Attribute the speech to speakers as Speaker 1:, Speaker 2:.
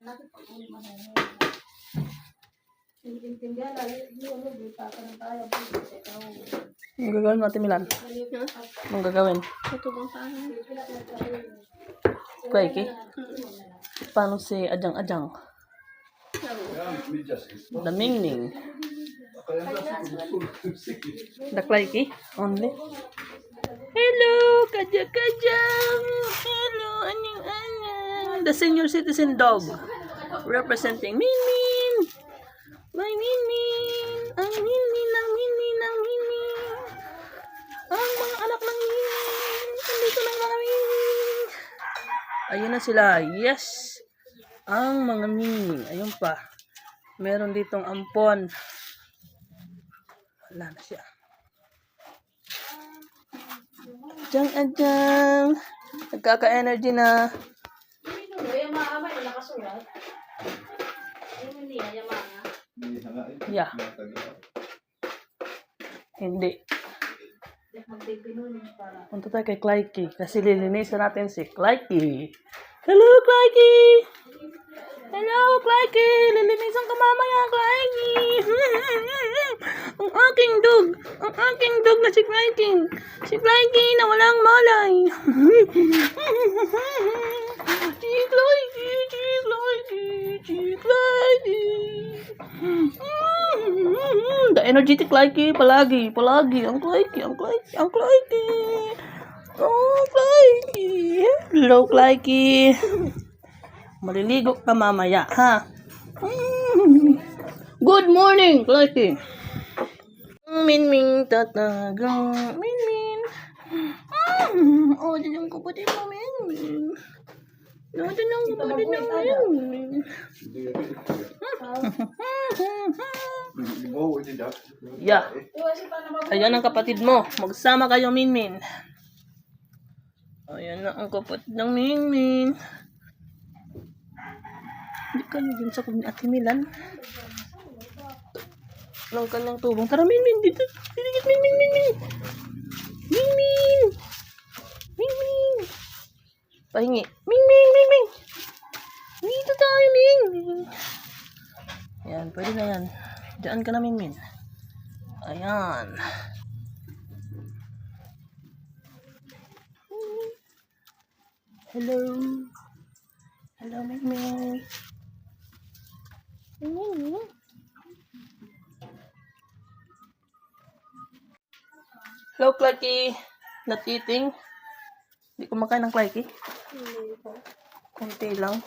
Speaker 1: Ang gagawin natin, Milan? Anong gagawin?
Speaker 2: Ito bang tayo?
Speaker 1: Clayky? Paano si Ajang-Ajang? The Ming-Ming? The Clayky? Only? Hello, Kajang-Kajang! Hello, anyang-anyang! The senior citizen dog representing Min-Min! My Min-Min! Ang Min-Min, ang Min-Min, ang Min-Min! Ang mga anak ng Min-Min! Andito ng mga Min-Min! Ayun na sila. Yes! Ang mga Min-Min. Ayun pa. Meron ditong ampon. Wala na siya. Ajang-Ajang! Nagkaka-energy na. Yeah. Hindi. Punta tayo kay Clayky kasi lilinisan natin si Clayky. Hello, Clayky! Hello, Clayky! Lilinisan ka mamaya, Clayky! Ang aking dog! Ang aking dog na si Clayky! Si Clayky na walang malay! Si Clayky! Si Clayky! Si Clayky! The energetic Clayky palagi, palagi. Ang Clayky, ang Clayky, ang Clayky. Oh, Clayky. Hello, Clayky. Maliligo ka mamaya, ha? Good morning, Clayky. Min-Min tatagang Min-Min. Oh, dyan ang kapatid mo, Min-Min. No, dyan ang kapatid mo, Min-Min. Yeah. Ayan ang kapatid mo. Magsama kayo, Min-Min. Ayan na ang kapatid ng Min-Min. Hindi ka na din sa kong Ate Milan. Ang kanyang tubong. Tara, Min-Min. Dito. Dito, Min-Min, Min-Min. Min-Min. Min-Min. Pahingi. Min-Min, Min-Min. Dito tayo, Min-Min. Ayan, pwede na yan. Diyan ka na, Min-Min. Ayan. Hello. Hello, Min-Min. Min-Min. Hello, Clayky. Not eating. Hindi kumakain ng Clayky. Kunti lang.